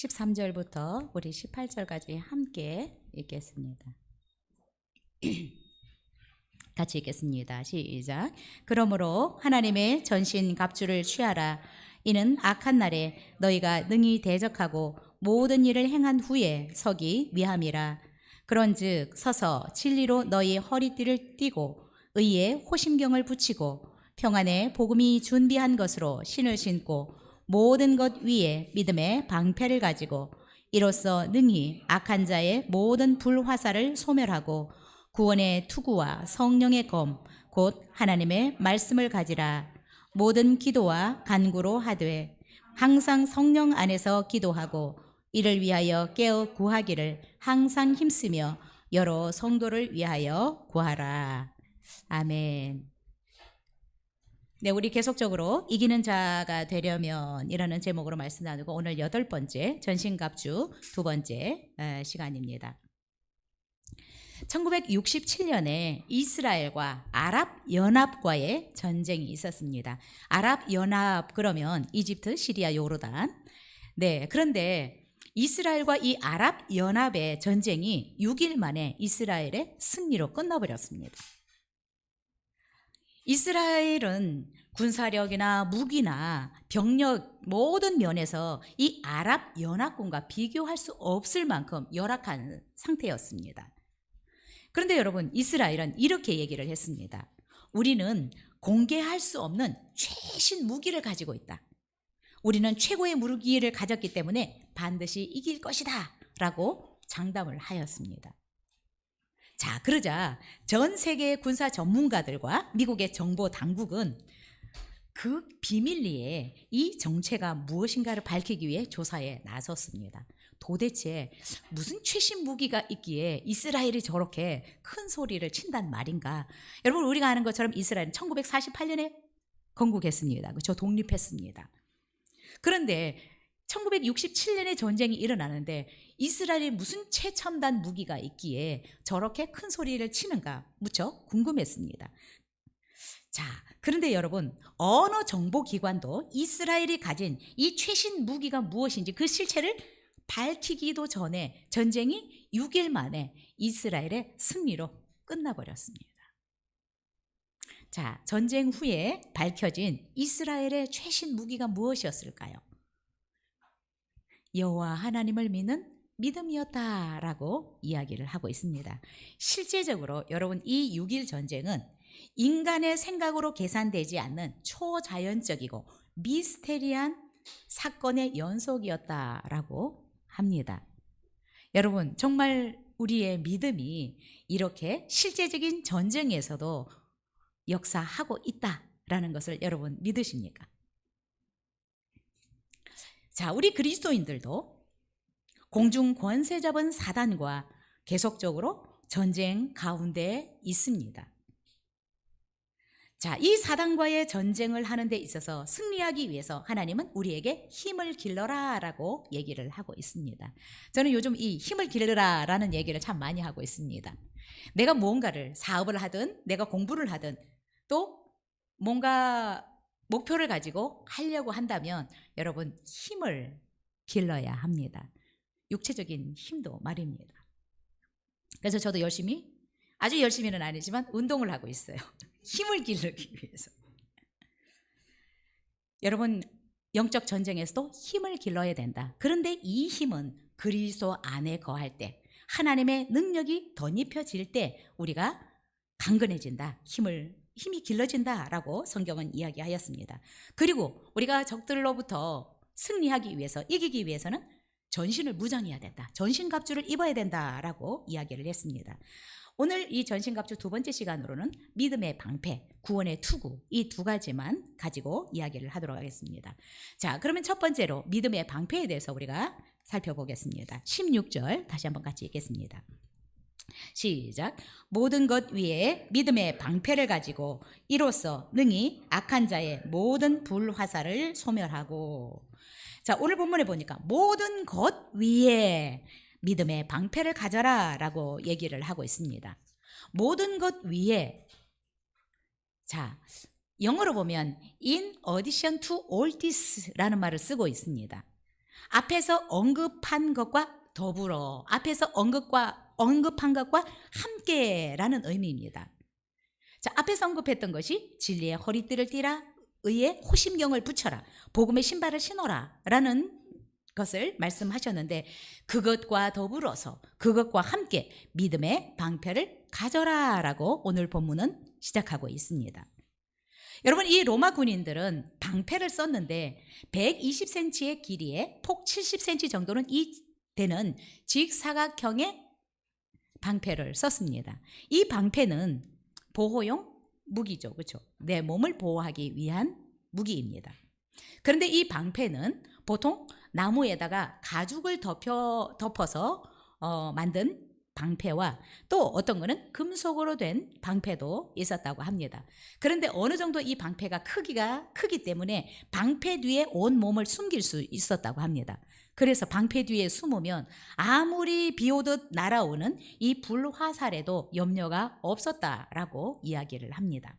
13절부터 우리 18절까지 함께 읽겠습니다. 같이 읽겠습니다. 시작. 그러므로 하나님의 전신 갑주를 취하라. 이는 악한 날에 너희가 능히 대적하고 모든 일을 행한 후에 서기 위함이라. 그런즉 서서 진리로 너희 허리띠를 띠고 의에 호심경을 붙이고 평안의 복음이 준비한 것으로 신을 신고 모든 것 위에 믿음의 방패를 가지고 이로써 능히 악한 자의 모든 불화살을 소멸하고 구원의 투구와 성령의 검 곧 하나님의 말씀을 가지라. 모든 기도와 간구로 하되 항상 성령 안에서 기도하고 이를 위하여 깨어 구하기를 항상 힘쓰며 여러 성도를 위하여 구하라. 아멘. 네, 우리 계속적으로 이기는 자가 되려면 이라는 제목으로 말씀 나누고 오늘 8번째 전신갑주 2번째 시간입니다. 1967년에 이스라엘과 아랍연합과의 전쟁이 있었습니다. 아랍연합 그러면 이집트, 시리아, 요르단. 네, 그런데 이스라엘과 이 아랍연합의 전쟁이 6일 만에 이스라엘의 승리로 끝나버렸습니다. 이스라엘은 군사력이나 무기나 병력 모든 면에서 이 아랍연합군과 비교할 수 없을 만큼 열악한 상태였습니다. 그런데 여러분, 이스라엘은 이렇게 얘기를 했습니다. 우리는 공개할 수 없는 최신 무기를 가지고 있다. 우리는 최고의 무기를 가졌기 때문에 반드시 이길 것이다 라고 장담을 하였습니다. 자, 그러자 전 세계 군사 전문가들과 미국의 정보 당국은 그 비밀리에 이 정체가 무엇인가를 밝히기 위해 조사에 나섰습니다. 도대체 무슨 최신 무기가 있기에 이스라엘이 저렇게 큰 소리를 친단 말인가? 여러분, 우리가 아는 것처럼 이스라엘은 1948년에 건국했습니다. 그렇죠? 독립했습니다. 그런데 1967년에 전쟁이 일어나는데 이스라엘이 무슨 최첨단 무기가 있기에 저렇게 큰 소리를 치는가 무척 궁금했습니다. 자, 그런데 여러분, 어느 정보기관도 이스라엘이 가진 이 최신 무기가 무엇인지 그 실체를 밝히기도 전에 전쟁이 6일 만에 이스라엘의 승리로 끝나버렸습니다. 자, 전쟁 후에 밝혀진 이스라엘의 최신 무기가 무엇이었을까요? 여호와 하나님을 믿는 믿음이었다라고 이야기를 하고 있습니다. 실제적으로 여러분, 이 6일 전쟁은 인간의 생각으로 계산되지 않는 초자연적이고 미스테리한 사건의 연속이었다라고 합니다. 여러분, 정말 우리의 믿음이 이렇게 실제적인 전쟁에서도 역사하고 있다라는 것을 여러분 믿으십니까? 자, 우리 그리스도인들도 공중 권세 잡은 사단과 계속적으로 전쟁 가운데 있습니다. 자, 이 사단과의 전쟁을 하는 데 있어서 승리하기 위해서 하나님은 우리에게 힘을 길러라 라고 얘기를 하고 있습니다. 저는 요즘 이 힘을 길러라 라는 얘기를 참 많이 하고 있습니다. 내가 무언가를 사업을 하든 내가 공부를 하든 또 뭔가 목표를 가지고 하려고 한다면 여러분, 힘을 길러야 합니다. 육체적인 힘도 말입니다. 그래서 저도 아주 열심히는 아니지만 운동을 하고 있어요. 힘을 기르기 위해서. 여러분, 영적 전쟁에서도 힘을 길러야 된다. 그런데 이 힘은 그리스도 안에 거할 때, 하나님의 능력이 덧입혀질 때 우리가 강건해진다. 힘이 길러진다라고 성경은 이야기하였습니다. 그리고 우리가 적들로부터 승리하기 위해서, 이기기 위해서는 전신을 무장해야 된다. 전신갑주를 입어야 된다라고 이야기를 했습니다. 오늘 이 전신갑주 2번째 시간으로는 믿음의 방패, 구원의 투구, 이 2가지만 가지고 이야기를 하도록 하겠습니다. 자, 그러면 첫 번째로 믿음의 방패에 대해서 우리가 살펴보겠습니다. 16절 다시 한번 같이 읽겠습니다. 시작. 모든 것 위에 믿음의 방패를 가지고 이로써 능히 악한 자의 모든 불화살을 소멸하고. 자, 오늘 본문에 보니까 모든 것 위에 믿음의 방패를 가져라 라고 얘기를 하고 있습니다. 모든 것 위에. 자, 영어로 보면 in addition to all this 라는 말을 쓰고 있습니다. 앞에서 언급한 것과 더불어, 앞에서 언급한 것과 함께라는 의미입니다. 자, 앞에서 언급했던 것이 진리의 허리띠를 띠라, 의에 호심경을 붙여라, 복음의 신발을 신어라 라는 것을 말씀하셨는데, 그것과 더불어서, 그것과 함께 믿음의 방패를 가져라 라고 오늘 본문은 시작하고 있습니다. 여러분, 이 로마 군인들은 방패를 썼는데 120cm의 길이에 폭 70cm 정도는 되는 직사각형의 방패를 썼습니다. 이 방패는 보호용 무기죠. 그렇죠? 내 몸을 보호하기 위한 무기입니다. 그런데 이 방패는 보통 나무에다가 가죽을 덮어서 만든 방패와 또 어떤 거는 금속으로 된 방패도 있었다고 합니다. 그런데 어느 정도 이 방패가 크기가 크기 때문에 방패 뒤에 온 몸을 숨길 수 있었다고 합니다. 그래서 방패 뒤에 숨으면 아무리 비 오듯 날아오는 이 불화살에도 염려가 없었다라고 이야기를 합니다.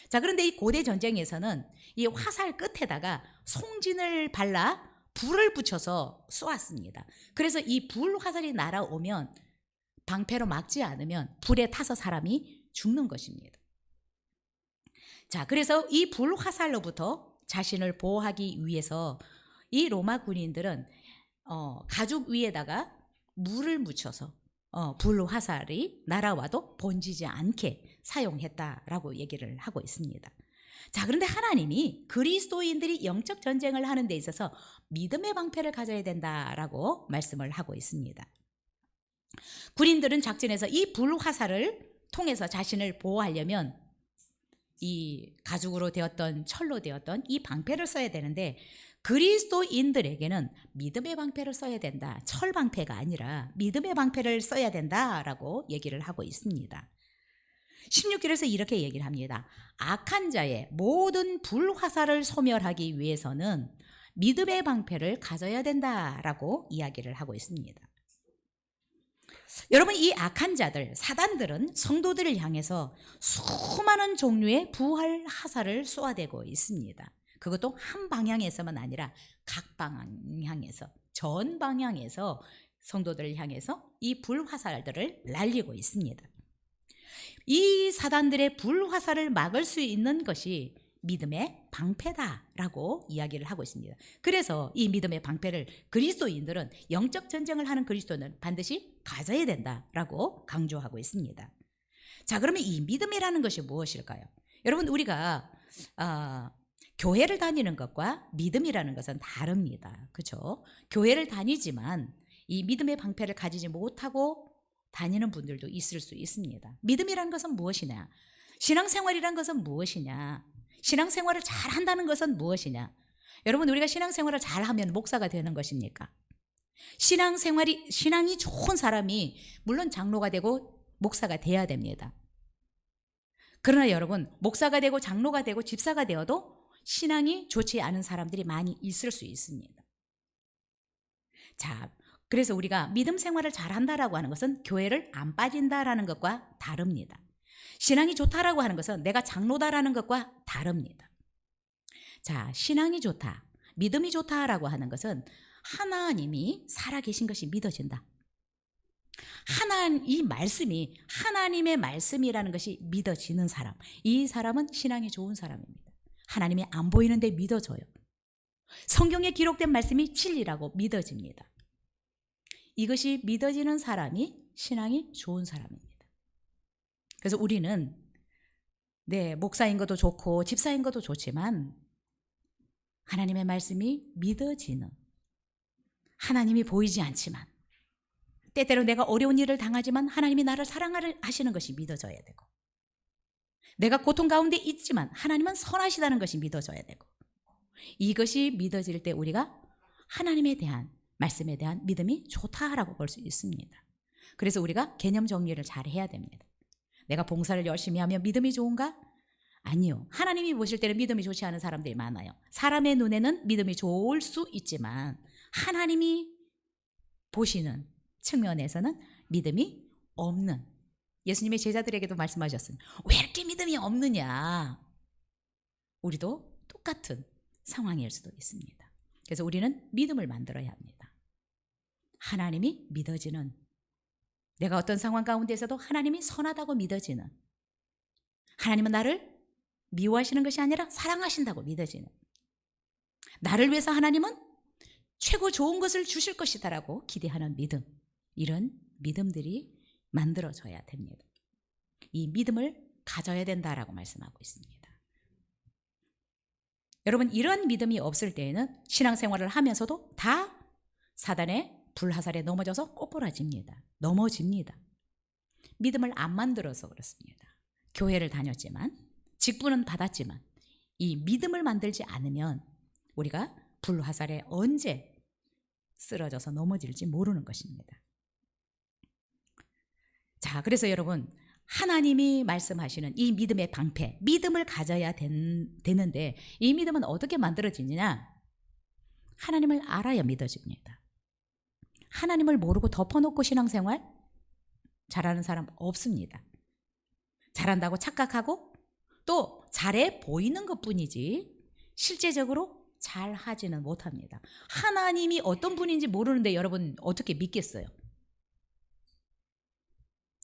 자, 그런데 이 고대 전쟁에서는 이 화살 끝에다가 송진을 발라 불을 붙여서 쏘았습니다. 그래서 이 불화살이 날아오면 방패로 막지 않으면 불에 타서 사람이 죽는 것입니다. 자, 그래서 이 불화살로부터 자신을 보호하기 위해서 이 로마 군인들은 가죽 위에다가 물을 묻혀서 불화살이 날아와도 번지지 않게 사용했다라고 얘기를 하고 있습니다. 자, 그런데 하나님이 그리스도인들이 영적 전쟁을 하는 데 있어서 믿음의 방패를 가져야 된다라고 말씀을 하고 있습니다. 군인들은 작전에서 이 불화살을 통해서 자신을 보호하려면 이 가죽으로 되었던 철로 되었던 이 방패를 써야 되는데, 그리스도인들에게는 믿음의 방패를 써야 된다. 철 방패가 아니라 믿음의 방패를 써야 된다라고 얘기를 하고 있습니다. 16절에서 이렇게 얘기를 합니다. 악한 자의 모든 불화살을 소멸하기 위해서는 믿음의 방패를 가져야 된다라고 이야기를 하고 있습니다. 여러분, 이 악한 자들, 사단들은 성도들을 향해서 수많은 종류의 부활 화살을 쏘아대고 있습니다. 그것도 한 방향에서만 아니라 각 방향에서, 전 방향에서 성도들을 향해서 이 불화살들을 날리고 있습니다. 이 사단들의 불화살을 막을 수 있는 것이 믿음의 방패다라고 이야기를 하고 있습니다. 그래서 이 믿음의 방패를 그리스도인들은, 영적 전쟁을 하는 그리스도인은 반드시 가져야 된다라고 강조하고 있습니다. 자, 그러면 이 믿음이라는 것이 무엇일까요? 여러분, 우리가 교회를 다니는 것과 믿음이라는 것은 다릅니다. 그렇죠? 교회를 다니지만 이 믿음의 방패를 가지지 못하고 다니는 분들도 있을 수 있습니다. 믿음이라는 것은 무엇이냐? 신앙생활이라는 것은 무엇이냐? 신앙생활을 잘 한다는 것은 무엇이냐? 여러분, 우리가 신앙생활을 잘 하면 목사가 되는 것입니까? 신앙이 좋은 사람이 물론 장로가 되고 목사가 돼야 됩니다. 그러나 여러분, 목사가 되고 장로가 되고 집사가 되어도 신앙이 좋지 않은 사람들이 많이 있을 수 있습니다. 자, 그래서 우리가 믿음 생활을 잘 한다라고 하는 것은 교회를 안 빠진다라는 것과 다릅니다. 신앙이 좋다라고 하는 것은 내가 장로다라는 것과 다릅니다. 자, 신앙이 좋다, 믿음이 좋다라고 하는 것은 하나님이 살아계신 것이 믿어진다. 이 말씀이 하나님의 말씀이라는 것이 믿어지는 사람, 이 사람은 신앙이 좋은 사람입니다. 하나님이 안 보이는데 믿어져요. 성경에 기록된 말씀이 진리라고 믿어집니다. 이것이 믿어지는 사람이 신앙이 좋은 사람입니다. 그래서 우리는 목사인 것도 좋고 집사인 것도 좋지만 하나님의 말씀이 믿어지는, 하나님이 보이지 않지만 때때로 내가 어려운 일을 당하지만 하나님이 나를 사랑하시는 것이 믿어져야 되고, 내가 고통 가운데 있지만 하나님은 선하시다는 것이 믿어져야 되고, 이것이 믿어질 때 우리가 하나님에 대한, 말씀에 대한 믿음이 좋다라고 볼 수 있습니다. 그래서 우리가 개념 정리를 잘 해야 됩니다. 내가 봉사를 열심히 하면 믿음이 좋은가? 아니요. 하나님이 보실 때는 믿음이 좋지 않은 사람들이 많아요. 사람의 눈에는 믿음이 좋을 수 있지만 하나님이 보시는 측면에서는 믿음이 없는, 예수님의 제자들에게도 말씀하셨습니다. 왜 이렇게 믿음이 없느냐? 우리도 똑같은 상황일 수도 있습니다. 그래서 우리는 믿음을 만들어야 합니다. 하나님이 믿어지는, 내가 어떤 상황 가운데서도 하나님이 선하다고 믿어지는, 하나님은 나를 미워하시는 것이 아니라 사랑하신다고 믿어지는, 나를 위해서 하나님은 최고 좋은 것을 주실 것이다라고 기대하는 믿음, 이런 믿음들이 만들어져야 됩니다. 이 믿음을 가져야 된다라고 말씀하고 있습니다. 여러분, 이런 믿음이 없을 때에는 신앙생활을 하면서도 다 사단의 불화살에 넘어져서 꼬꾸라집니다. 넘어집니다. 믿음을 안 만들어서 그렇습니다. 교회를 다녔지만, 직분은 받았지만 이 믿음을 만들지 않으면 우리가 불화살에 언제 쓰러져서 넘어질지 모르는 것입니다. 자, 그래서 여러분, 하나님이 말씀하시는 이 믿음의 방패, 믿음을 가져야 되는데 이 믿음은 어떻게 만들어지느냐? 하나님을 알아야 믿어집니다. 하나님을 모르고 덮어놓고 신앙생활 잘하는 사람 없습니다. 잘한다고 착각하고 또 잘해 보이는 것뿐이지 실제적으로 잘하지는 못합니다. 하나님이 어떤 분인지 모르는데 여러분 어떻게 믿겠어요?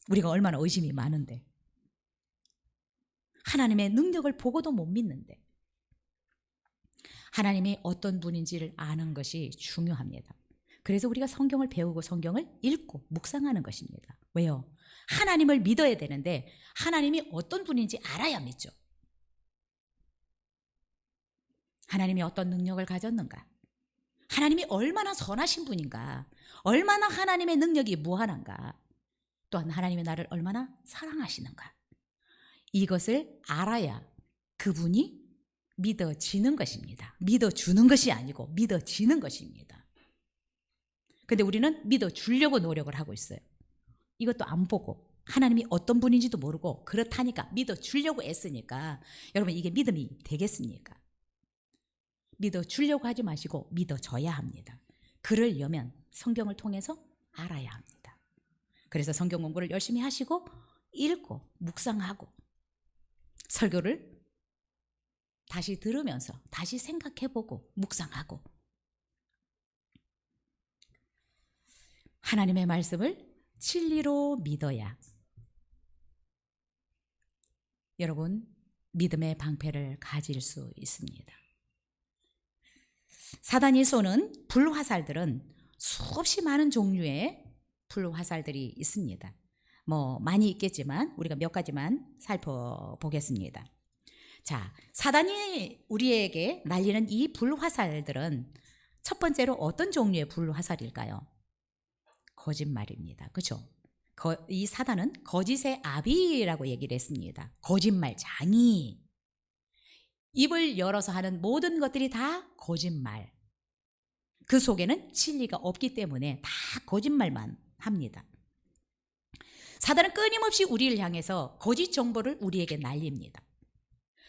우리가 얼마나 의심이 많은데, 하나님의 능력을 보고도 못 믿는데, 하나님이 어떤 분인지를 아는 것이 중요합니다. 그래서 우리가 성경을 배우고 성경을 읽고 묵상하는 것입니다. 왜요? 하나님을 믿어야 되는데 하나님이 어떤 분인지 알아야 믿죠. 하나님이 어떤 능력을 가졌는가? 하나님이 얼마나 선하신 분인가? 얼마나 하나님의 능력이 무한한가? 또한 하나님이 나를 얼마나 사랑하시는가? 이것을 알아야 그분이 믿어지는 것입니다. 믿어주는 것이 아니고 믿어지는 것입니다. 근데 우리는 믿어주려고 노력을 하고 있어요. 이것도 안 보고 하나님이 어떤 분인지도 모르고 그렇다니까 믿어주려고 애쓰니까 여러분, 이게 믿음이 되겠습니까? 믿어주려고 하지 마시고 믿어줘야 합니다. 그러려면 성경을 통해서 알아야 합니다. 그래서 성경 공부를 열심히 하시고 읽고 묵상하고 설교를 다시 들으면서 다시 생각해보고 묵상하고 하나님의 말씀을 진리로 믿어야 여러분 믿음의 방패를 가질 수 있습니다. 사단이 쏘는 불화살들은 수없이 많은 종류의 불화살들이 있습니다. 많이 있겠지만 우리가 몇 가지만 살펴보겠습니다. 자, 사단이 우리에게 날리는 이 불화살들은 첫 번째로 어떤 종류의 불화살일까요? 거짓말입니다. 그렇죠? 이 사단은 거짓의 아비라고 얘기를 했습니다. 거짓말장이. 입을 열어서 하는 모든 것들이 다 거짓말. 그 속에는 진리가 없기 때문에 다 거짓말만 합니다. 사단은 끊임없이 우리를 향해서 거짓 정보를 우리에게 날립니다.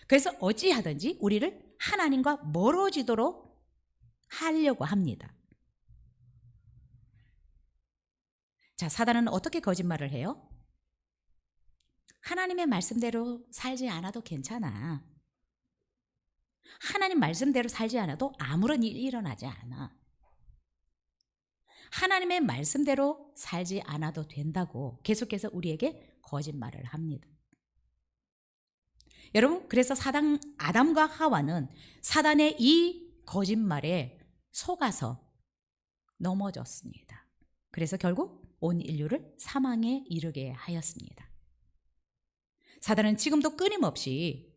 그래서 어찌하든지 우리를 하나님과 멀어지도록 하려고 합니다. 자, 사단은 어떻게 거짓말을 해요? 하나님의 말씀대로 살지 않아도 괜찮아. 하나님 말씀대로 살지 않아도 아무런 일이 일어나지 않아. 하나님의 말씀대로 살지 않아도 된다고 계속해서 우리에게 거짓말을 합니다. 여러분, 그래서 아담과 하와는 사단의 이 거짓말에 속아서 넘어졌습니다. 그래서 결국 온 인류를 사망에 이르게 하였습니다. 사단은 지금도 끊임없이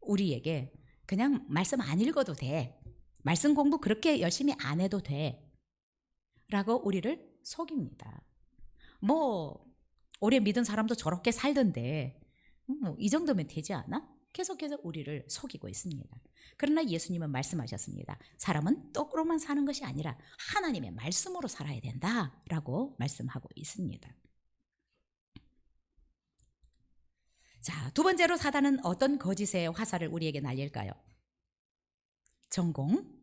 우리에게 그냥 말씀 안 읽어도 돼, 말씀 공부 그렇게 열심히 안 해도 돼 라고 우리를 속입니다. 오래 믿은 사람도 저렇게 살던데 이 정도면 되지 않아? 계속해서 우리를 속이고 있습니다. 그러나 예수님은 말씀하셨습니다. 사람은 떡으로만 사는 것이 아니라 하나님의 말씀으로 살아야 된다라고 말씀하고 있습니다. 자, 두 번째로 사단은 어떤 거짓의 화살을 우리에게 날릴까요? 전공,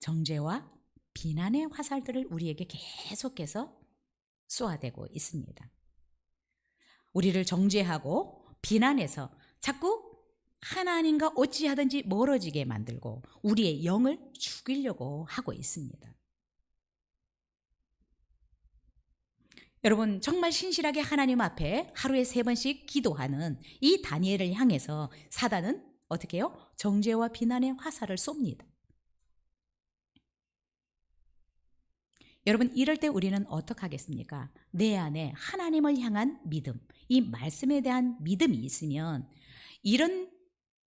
정죄와 비난의 화살들을 우리에게 계속해서 쏘아대고 있습니다. 우리를 정죄하고 비난해서 자꾸 하나님과 어찌하든지 멀어지게 만들고 우리의 영을 죽이려고 하고 있습니다. 여러분, 정말 신실하게 하나님 앞에 하루에 3번씩 기도하는 이 다니엘을 향해서 사단은 어떻게 해요? 정죄와 비난의 화살을 쏩니다. 여러분, 이럴 때 우리는 어떻게 하겠습니까? 내 안에 하나님을 향한 믿음, 이 말씀에 대한 믿음이 있으면 이런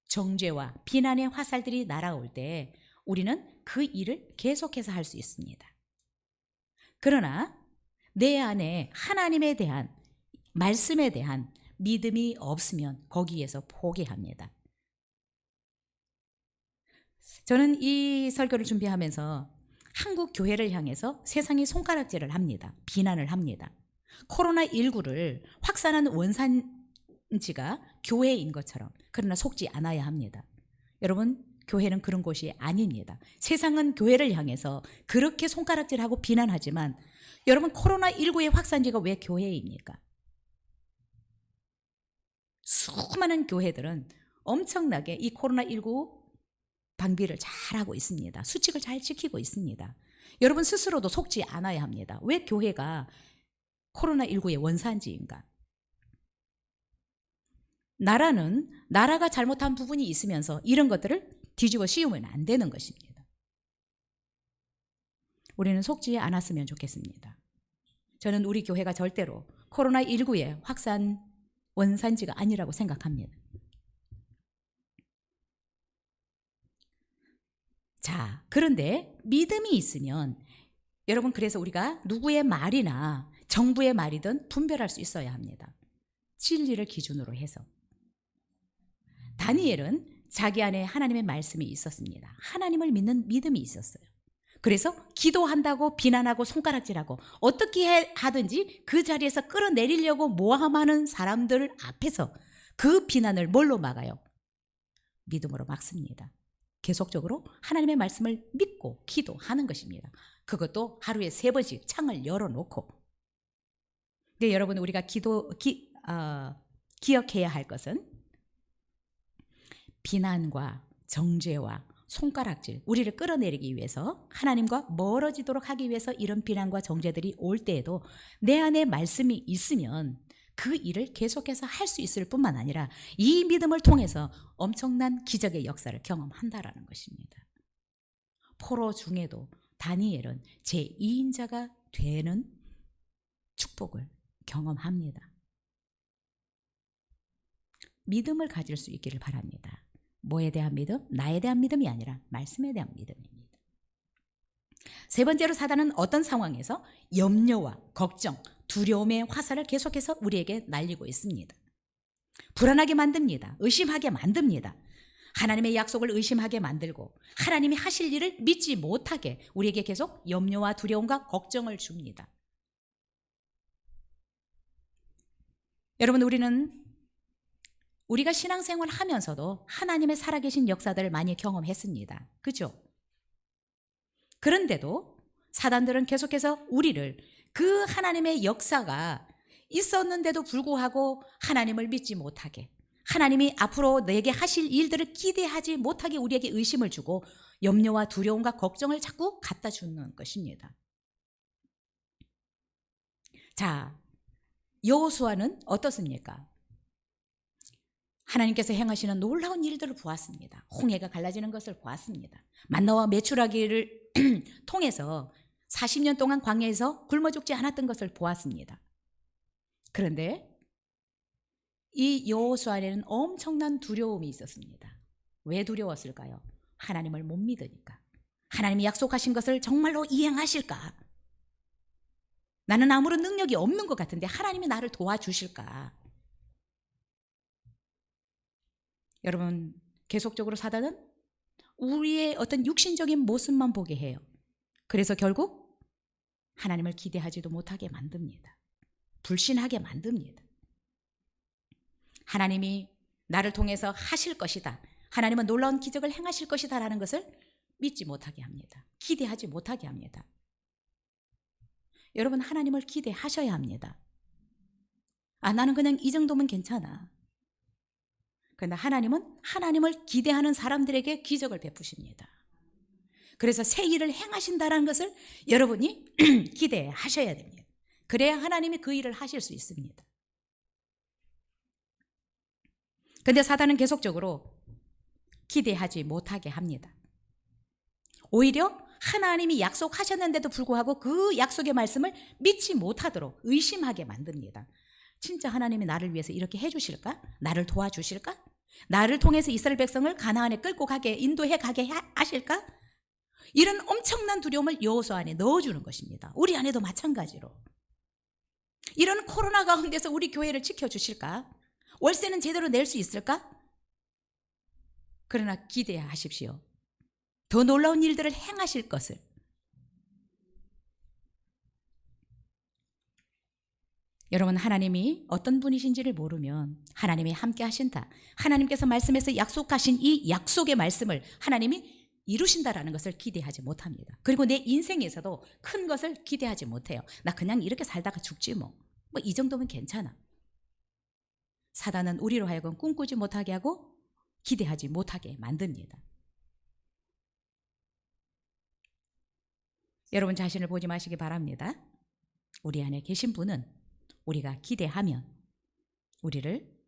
정죄와 비난의 화살들이 날아올 때 우리는 그 일을 계속해서 할 수 있습니다. 그러나 내 안에 하나님에 대한 말씀에 대한 믿음이 없으면 거기에서 포기합니다. 저는 이 설교를 준비하면서 한국 교회를 향해서 세상이 손가락질을 합니다. 비난을 합니다. 코로나19를 확산한 원산지가 교회인 것처럼, 그러나 속지 않아야 합니다. 여러분, 교회는 그런 곳이 아닙니다. 세상은 교회를 향해서 그렇게 손가락질하고 비난하지만 여러분, 코로나19의 확산지가 왜 교회입니까? 수많은 교회들은 엄청나게 이 코로나19 방비를 잘하고 있습니다. 수칙을 잘 지키고 있습니다. 여러분 스스로도 속지 않아야 합니다. 왜 교회가 코로나19의 원산지인가? 나라가 잘못한 부분이 있으면서 이런 것들을 뒤집어 씌우면 안 되는 것입니다. 우리는 속지 않았으면 좋겠습니다. 저는 우리 교회가 절대로 코로나19의 확산 원산지가 아니라고 생각합니다. 자, 그런데 믿음이 있으면 여러분, 그래서 우리가 누구의 말이나 정부의 말이든 분별할 수 있어야 합니다. 진리를 기준으로 해서. 다니엘은 자기 안에 하나님의 말씀이 있었습니다. 하나님을 믿는 믿음이 있었어요. 그래서 기도한다고 비난하고 손가락질하고 어떻게 하든지 그 자리에서 끌어내리려고 모함하는 사람들 앞에서 그 비난을 뭘로 막아요? 믿음으로 막습니다. 계속적으로 하나님의 말씀을 믿고 기도하는 것입니다. 그것도 하루에 3번씩 창을 열어놓고. 근데 여러분, 우리가 기억해야 할 것은 비난과 정죄와 손가락질, 우리를 끌어내리기 위해서, 하나님과 멀어지도록 하기 위해서 이런 비난과 정죄들이 올 때에도 내 안에 말씀이 있으면 그 일을 계속해서 할 수 있을 뿐만 아니라 이 믿음을 통해서 엄청난 기적의 역사를 경험한다라는 것입니다. 포로 중에도 다니엘은 제2인자가 되는 축복을 경험합니다. 믿음을 가질 수 있기를 바랍니다. 뭐에 대한 믿음? 나에 대한 믿음이 아니라 말씀에 대한 믿음입니다. 3번째로 사단은 어떤 상황에서 염려와 걱정, 두려움의 화살을 계속해서 우리에게 날리고 있습니다. 불안하게 만듭니다. 의심하게 만듭니다. 하나님의 약속을 의심하게 만들고 하나님이 하실 일을 믿지 못하게 우리에게 계속 염려와 두려움과 걱정을 줍니다. 여러분, 우리가 신앙생활을 하면서도 하나님의 살아계신 역사들을 많이 경험했습니다. 그죠? 그런데도 사단들은 계속해서 우리를 그 하나님의 역사가 있었는데도 불구하고 하나님을 믿지 못하게, 하나님이 앞으로 내게 하실 일들을 기대하지 못하게 우리에게 의심을 주고 염려와 두려움과 걱정을 자꾸 갖다 주는 것입니다. 자, 여호수아는 어떻습니까? 하나님께서 행하시는 놀라운 일들을 보았습니다. 홍해가 갈라지는 것을 보았습니다. 만나와 메추라기를 통해서 40년 동안 광야에서 굶어 죽지 않았던 것을 보았습니다. 그런데 이 여호수아에는 엄청난 두려움이 있었습니다. 왜 두려웠을까요? 하나님을 못 믿으니까. 하나님이 약속하신 것을 정말로 이행하실까? 나는 아무런 능력이 없는 것 같은데 하나님이 나를 도와주실까? 여러분, 계속적으로 사단은 우리의 어떤 육신적인 모습만 보게 해요. 그래서 결국 하나님을 기대하지도 못하게 만듭니다. 불신하게 만듭니다. 하나님이 나를 통해서 하실 것이다, 하나님은 놀라운 기적을 행하실 것이다 라는 것을 믿지 못하게 합니다. 기대하지 못하게 합니다. 여러분, 하나님을 기대하셔야 합니다. 나는 그냥 이 정도면 괜찮아. 그런데 하나님은 하나님을 기대하는 사람들에게 기적을 베푸십니다. 그래서 새 일을 행하신다는 것을 여러분이 기대하셔야 됩니다. 그래야 하나님이 그 일을 하실 수 있습니다. 그런데 사단은 계속적으로 기대하지 못하게 합니다. 오히려 하나님이 약속하셨는데도 불구하고 그 약속의 말씀을 믿지 못하도록 의심하게 만듭니다. 진짜 하나님이 나를 위해서 이렇게 해주실까? 나를 도와주실까? 나를 통해서 이스라엘 백성을 가나안에 끌고 가게, 인도해 가게 하실까? 이런 엄청난 두려움을 여호수아 안에 넣어주는 것입니다. 우리 안에도 마찬가지로. 이런 코로나 가운데서 우리 교회를 지켜주실까? 월세는 제대로 낼 수 있을까? 그러나 기대하십시오. 더 놀라운 일들을 행하실 것을. 여러분, 하나님이 어떤 분이신지를 모르면 하나님이 함께 하신다, 하나님께서 말씀에서 약속하신 이 약속의 말씀을 하나님이 이루신다라는 것을 기대하지 못합니다. 그리고 내 인생에서도 큰 것을 기대하지 못해요. 나 그냥 이렇게 살다가 죽지 뭐 이 정도면 괜찮아. 사단은 우리로 하여금 꿈꾸지 못하게 하고 기대하지 못하게 만듭니다. 여러분 자신을 보지 마시기 바랍니다. 우리 안에 계신 분은 우리가 기대하면 우리를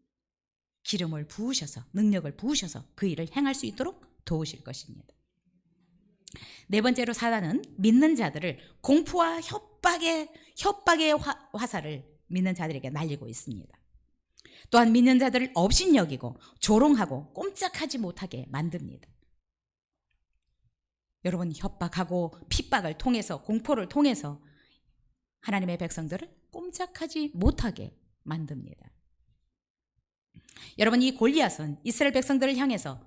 기름을 부으셔서, 능력을 부으셔서 그 일을 행할 수 있도록 도우실 것입니다. 네 번째로 사단은 믿는 자들을 공포와 협박의 화살을 믿는 자들에게 날리고 있습니다. 또한 믿는 자들을 업신여기고 조롱하고 꼼짝하지 못하게 만듭니다. 여러분, 협박하고 핍박을 통해서, 공포를 통해서 하나님의 백성들을 꼼짝하지 못하게 만듭니다. 여러분, 이 골리앗은 이스라엘 백성들을 향해서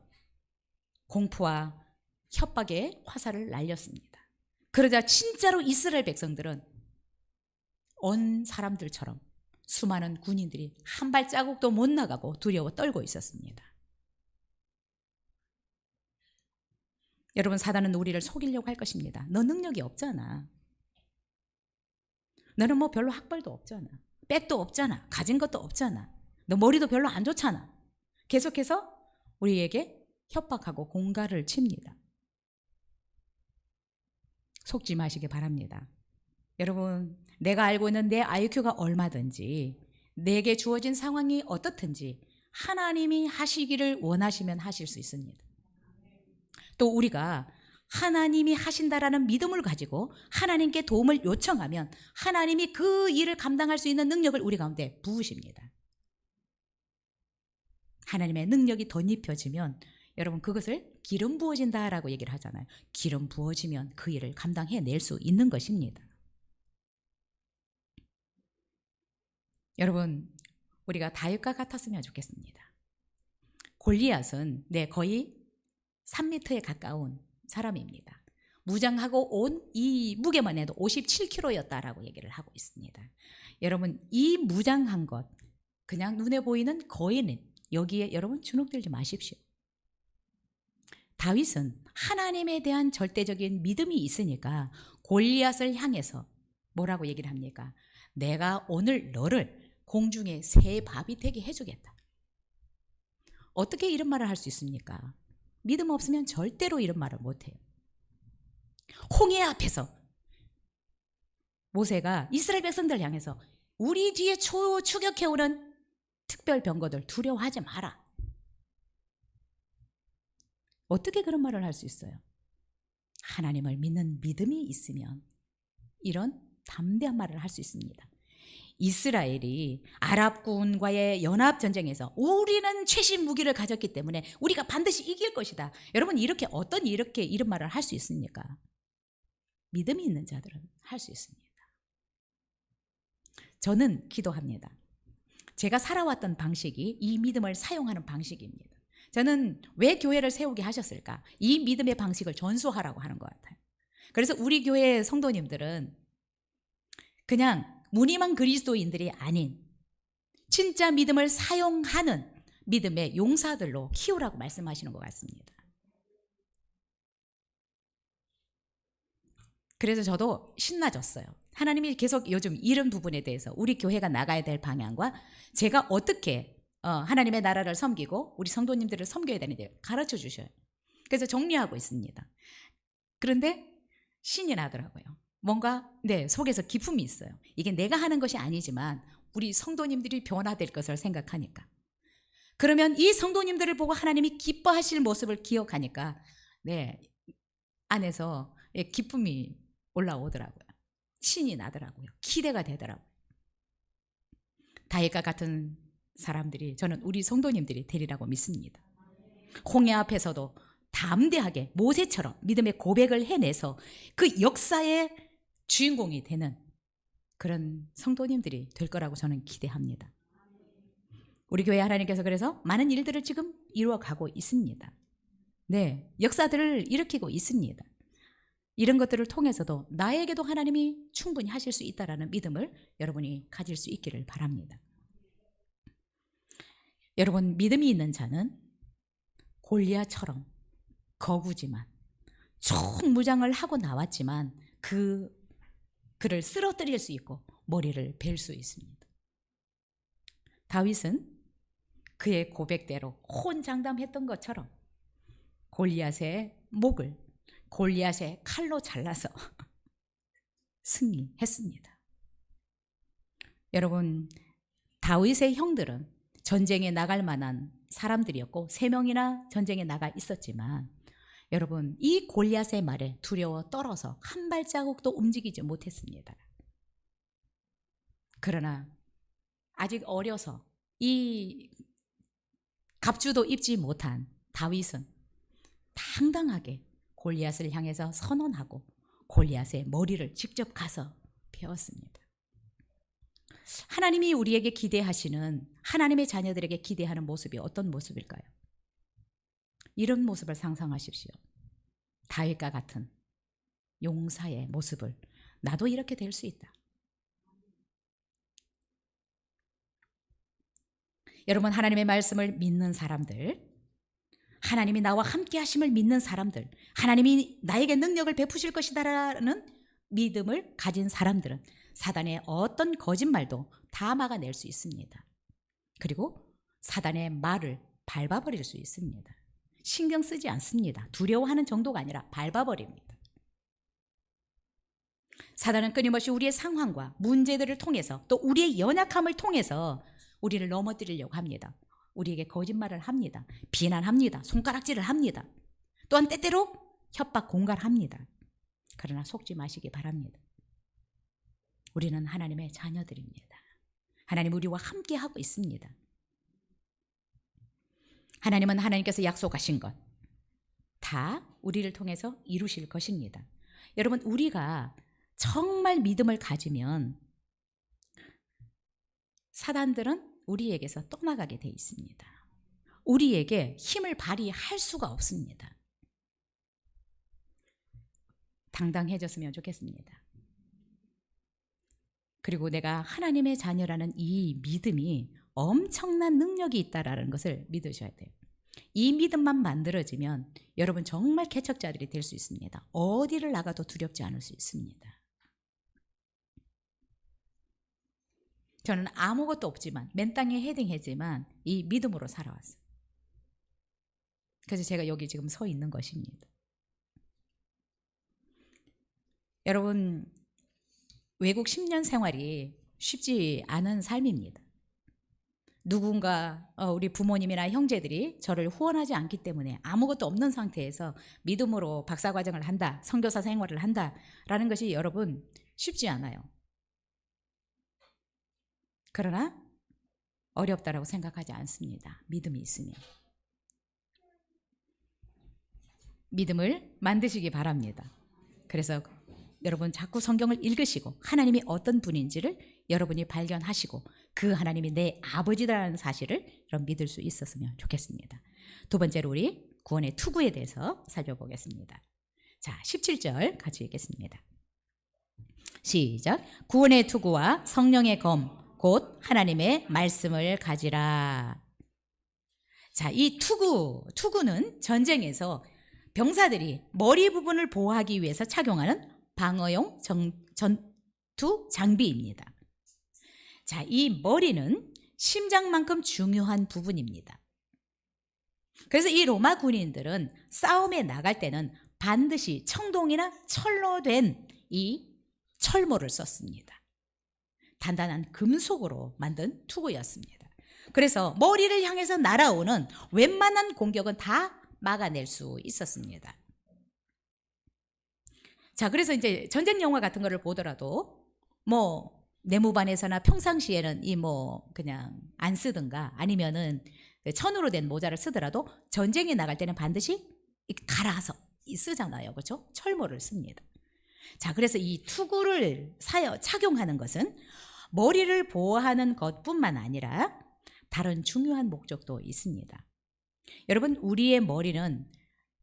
공포와 협박의 화살을 날렸습니다. 그러자 진짜로 이스라엘 백성들은 온 사람들처럼 수많은 군인들이 한 발자국도 못 나가고 두려워 떨고 있었습니다. 여러분, 사단은 우리를 속이려고 할 것입니다. 너 능력이 없잖아. 너는 뭐 별로 학벌도 없잖아. 백도 없잖아. 가진 것도 없잖아. 너 머리도 별로 안 좋잖아. 계속해서 우리에게 협박하고 공갈을 칩니다. 속지 마시기 바랍니다. 여러분, 내가 알고 있는 내 IQ가 얼마든지, 내게 주어진 상황이 어떻든지 하나님이 하시기를 원하시면 하실 수 있습니다. 또 우리가 하나님이 하신다라는 믿음을 가지고 하나님께 도움을 요청하면 하나님이 그 일을 감당할 수 있는 능력을 우리 가운데 부으십니다. 하나님의 능력이 덧입혀지면 여러분, 그것을 기름 부어진다라고 얘기를 하잖아요. 기름 부어지면 그 일을 감당해낼 수 있는 것입니다. 여러분, 우리가 다윗과 같았으면 좋겠습니다. 골리앗은 거의 3m에 가까운 사람입니다. 무장하고 온 이 무게만 해도 57kg였다라고 얘기를 하고 있습니다. 여러분, 이 무장한 것, 그냥 눈에 보이는 거인은 여기에 여러분 주눅들지 마십시오. 다윗은 하나님에 대한 절대적인 믿음이 있으니까 골리앗을 향해서 뭐라고 얘기를 합니까? 내가 오늘 너를 공중에 새 밥이 되게 해주겠다. 어떻게 이런 말을 할 수 있습니까? 믿음 없으면 절대로 이런 말을 못해요. 홍해 앞에서 모세가 이스라엘 백성들 향해서 우리 뒤에 추격해오는 특별 병거들 두려워하지 마라. 어떻게 그런 말을 할 수 있어요? 하나님을 믿는 믿음이 있으면 이런 담대한 말을 할 수 있습니다. 이스라엘이 아랍군과의 연합전쟁에서 우리는 최신 무기를 가졌기 때문에 우리가 반드시 이길 것이다. 여러분, 이렇게 이런 말을 할 수 있습니까? 믿음이 있는 자들은 할 수 있습니다. 저는 기도합니다. 제가 살아왔던 방식이 이 믿음을 사용하는 방식입니다. 저는 왜 교회를 세우게 하셨을까? 이 믿음의 방식을 전수하라고 하는 것 같아요. 그래서 우리 교회 성도님들은 그냥 무늬만 그리스도인들이 아닌 진짜 믿음을 사용하는 믿음의 용사들로 키우라고 말씀하시는 것 같습니다. 그래서 저도 신나졌어요. 하나님이 계속 요즘 이런 부분에 대해서 우리 교회가 나가야 될 방향과 제가 어떻게 하나님의 나라를 섬기고 우리 성도님들을 섬겨야 되는데 가르쳐 주셔요. 그래서 정리하고 있습니다. 그런데 신이 나더라고요. 뭔가 속에서 기품이 있어요. 이게 내가 하는 것이 아니지만 우리 성도님들이 변화될 것을 생각하니까. 그러면 이 성도님들을 보고 하나님이 기뻐하실 모습을 기억하니까 안에서 기쁨이 올라오더라고요. 신이 나더라고요. 기대가 되더라고요. 다윗과 같은 사람들이 저는 우리 성도님들이 되리라고 믿습니다. 홍해 앞에서도 담대하게 모세처럼 믿음의 고백을 해내서 그 역사의 주인공이 되는 그런 성도님들이 될 거라고 저는 기대합니다. 우리 교회 하나님께서 그래서 많은 일들을 지금 이루어가고 있습니다. 역사들을 일으키고 있습니다. 이런 것들을 통해서도 나에게도 하나님이 충분히 하실 수 있다라는 믿음을 여러분이 가질 수 있기를 바랍니다. 여러분, 믿음이 있는 자는 골리앗처럼 거구지만 총무장을 하고 나왔지만 그를 쓰러뜨릴 수 있고 머리를 벨 수 있습니다. 다윗은 그의 고백대로 혼장담했던 것처럼 골리앗의 목을 골리앗의 칼로 잘라서 승리했습니다. 여러분, 다윗의 형들은 전쟁에 나갈 만한 사람들이었고 3명이나 전쟁에 나가 있었지만 여러분, 이 골리앗의 말에 두려워 떨어서 한 발자국도 움직이지 못했습니다. 그러나 아직 어려서 이 갑주도 입지 못한 다윗은 당당하게 골리앗을 향해서 선언하고 골리앗의 머리를 직접 가서 베었습니다. 하나님이 우리에게 기대하시는, 하나님의 자녀들에게 기대하는 모습이 어떤 모습일까요? 이런 모습을 상상하십시오. 다윗과 같은 용사의 모습을, 나도 이렇게 될 수 있다. 여러분, 하나님의 말씀을 믿는 사람들, 하나님이 나와 함께 하심을 믿는 사람들, 하나님이 나에게 능력을 베푸실 것이다라는 믿음을 가진 사람들은 사단의 어떤 거짓말도 다 막아낼 수 있습니다. 그리고 사단의 말을 밟아버릴 수 있습니다. 신경 쓰지 않습니다. 두려워하는 정도가 아니라 밟아버립니다. 사단은 끊임없이 우리의 상황과 문제들을 통해서 또 우리의 연약함을 통해서 우리를 넘어뜨리려고 합니다. 우리에게 거짓말을 합니다. 비난합니다. 손가락질을 합니다. 또한 때때로 협박 공갈합니다. 그러나 속지 마시기 바랍니다. 우리는 하나님의 자녀들입니다. 하나님 우리와 함께 하고 있습니다. 하나님은 하나님께서 약속하신 것 다 우리를 통해서 이루실 것입니다. 여러분, 우리가 정말 믿음을 가지면 사단들은 우리에게서 떠나가게 돼 있습니다. 우리에게 힘을 발휘할 수가 없습니다. 당당해졌으면 좋겠습니다. 그리고 내가 하나님의 자녀라는 이 믿음이 엄청난 능력이 있다라는 것을 믿으셔야 돼요. 이 믿음만 만들어지면 여러분 정말 개척자들이 될 수 있습니다. 어디를 나가도 두렵지 않을 수 있습니다. 저는 아무것도 없지만 맨 땅에 헤딩했지만 이 믿음으로 살아왔어요. 그래서 제가 여기 지금 서 있는 것입니다. 여러분, 외국 10년 생활이 쉽지 않은 삶입니다. 누군가 우리 부모님이나 형제들이 저를 후원하지 않기 때문에 아무것도 없는 상태에서 믿음으로 박사과정을 한다, 선교사 생활을 한다라는 것이 여러분 쉽지 않아요. 그러나 어렵다라고 생각하지 않습니다. 믿음이 있으면. 믿음을 만드시기 바랍니다. 그래서 여러분 자꾸 성경을 읽으시고 하나님이 어떤 분인지를 여러분이 발견하시고 그 하나님이 내 아버지라는 사실을 여러분 믿을 수 있었으면 좋겠습니다. 두 번째로 우리 구원의 투구에 대해서 살펴보겠습니다. 자, 17절 같이 읽겠습니다. 시작. 구원의 투구와 성령의 검 곧 하나님의 말씀을 가지라. 자, 이 투구는 전쟁에서 병사들이 머리 부분을 보호하기 위해서 착용하는 방어용 전투 장비입니다. 자, 이 머리는 심장만큼 중요한 부분입니다. 그래서 이 로마 군인들은 싸움에 나갈 때는 반드시 청동이나 철로 된 이 철모를 썼습니다. 단단한 금속으로 만든 투구였습니다. 그래서 머리를 향해서 날아오는 웬만한 공격은 다 막아낼 수 있었습니다. 자, 그래서 이제 전쟁 영화 같은 거를 보더라도 뭐 내무반에서나 평상시에는 이 뭐 그냥 안 쓰든가 아니면은 천으로 된 모자를 쓰더라도 전쟁에 나갈 때는 반드시 갈아서 쓰잖아요. 그렇죠? 철모를 씁니다. 자, 그래서 이 투구를 착용하는 것은 머리를 보호하는 것뿐만 아니라 다른 중요한 목적도 있습니다. 여러분, 우리의 머리는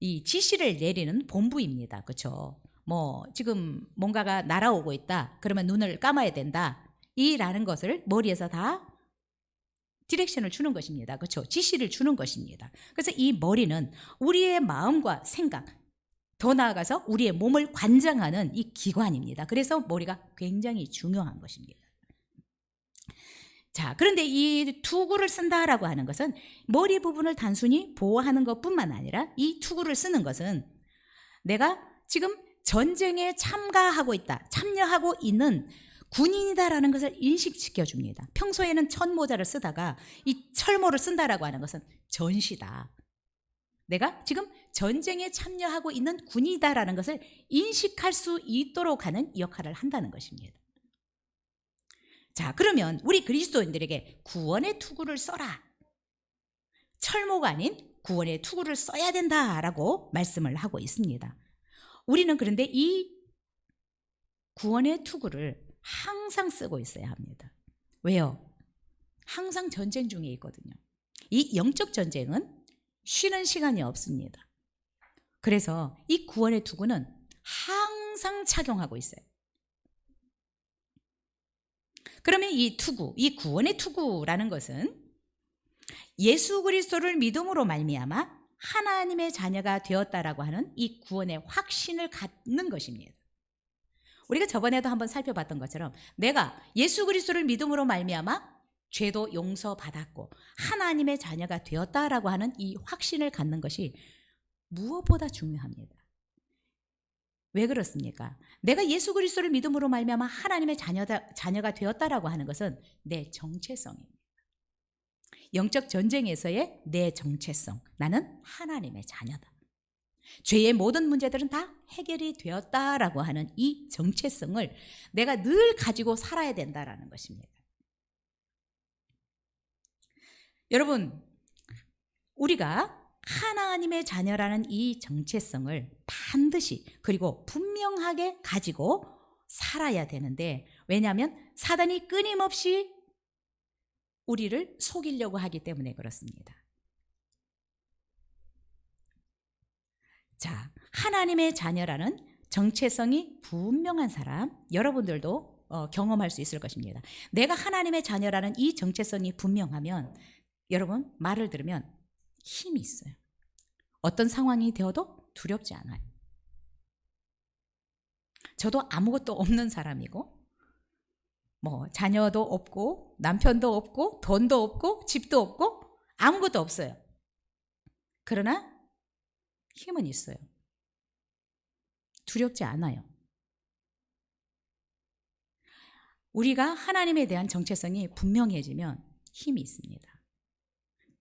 이 지시를 내리는 본부입니다. 그렇죠? 뭐 지금 뭔가가 날아오고 있다. 그러면 눈을 감아야 된다. 이라는 것을 머리에서 다 디렉션을 주는 것입니다. 그렇죠? 지시를 주는 것입니다. 그래서 이 머리는 우리의 마음과 생각, 더 나아가서 우리의 몸을 관장하는 이 기관입니다. 그래서 머리가 굉장히 중요한 것입니다. 자, 그런데 이 투구를 쓴다라고 하는 것은 머리 부분을 단순히 보호하는 것뿐만 아니라 이 투구를 쓰는 것은 내가 지금 전쟁에 참여하고 있는 군인이다라는 것을 인식시켜 줍니다. 평소에는 천모자를 쓰다가 이 철모를 쓴다라고 하는 것은 전시다. 내가 지금 전쟁에 참여하고 있는 군이다라는 것을 인식할 수 있도록 하는 역할을 한다는 것입니다. 자, 그러면 우리 그리스도인들에게 구원의 투구를 써라. 철모가 아닌 구원의 투구를 써야 된다라고 말씀을 하고 있습니다. 우리는 그런데 이 구원의 투구를 항상 쓰고 있어야 합니다. 왜요? 항상 전쟁 중에 있거든요. 이 영적 전쟁은 쉬는 시간이 없습니다. 그래서 이 구원의 투구는 항상 착용하고 있어요. 그러면 이 투구, 이 구원의 투구라는 것은 예수 그리스도를 믿음으로 말미암아 하나님의 자녀가 되었다라고 하는 이 구원의 확신을 갖는 것입니다. 우리가 저번에도 한번 살펴봤던 것처럼 내가 예수 그리스도를 믿음으로 말미암아 죄도 용서받았고 하나님의 자녀가 되었다라고 하는 이 확신을 갖는 것이 무엇보다 중요합니다. 왜 그렇습니까? 내가 예수 그리스도를 믿음으로 말미암아 하나님의 자녀가 되었다라고 하는 것은 내 정체성입니다. 영적 전쟁에서의 내 정체성, 나는 하나님의 자녀다. 죄의 모든 문제들은 다 해결이 되었다라고 하는 이 정체성을 내가 늘 가지고 살아야 된다라는 것입니다. 여러분, 우리가 하나님의 자녀라는 이 정체성을 반드시 그리고 분명하게 가지고 살아야 되는데, 왜냐하면 사단이 끊임없이 우리를 속이려고 하기 때문에 그렇습니다. 자, 하나님의 자녀라는 정체성이 분명한 사람, 여러분들도 경험할 수 있을 것입니다. 내가 하나님의 자녀라는 이 정체성이 분명하면 여러분 말을 들으면 힘이 있어요. 어떤 상황이 되어도 두렵지 않아요. 저도 아무것도 없는 사람이고 뭐 자녀도 없고 남편도 없고 돈도 없고 집도 없고 아무것도 없어요. 그러나 힘은 있어요. 두렵지 않아요. 우리가 하나님에 대한 정체성이 분명해지면 힘이 있습니다.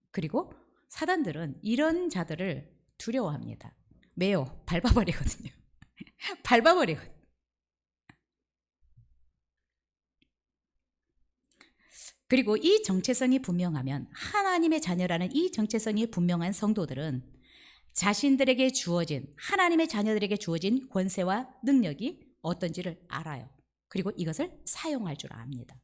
그리고 사단들은 이런 자들을 두려워합니다. 왜요? 밟아버리거든요. 밟아버리거든요. 그리고 이 정체성이 분명하면, 하나님의 자녀라는 이 정체성이 분명한 성도들은 자신들에게 주어진, 하나님의 자녀들에게 주어진 권세와 능력이 어떤지를 알아요. 그리고 이것을 사용할 줄 압니다.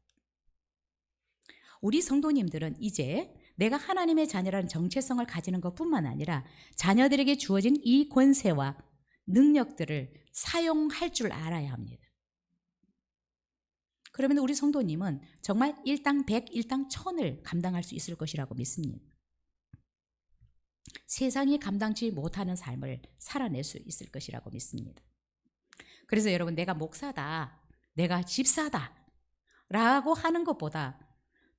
우리 성도님들은 이제 내가 하나님의 자녀라는 정체성을 가지는 것뿐만 아니라 자녀들에게 주어진 이 권세와 능력들을 사용할 줄 알아야 합니다. 그러면 우리 성도님은 정말 일당 100, 일당 1000을 감당할 수 있을 것이라고 믿습니다. 세상이 감당치 못하는 삶을 살아낼 수 있을 것이라고 믿습니다. 그래서 여러분, 내가 목사다, 내가 집사다 라고 하는 것보다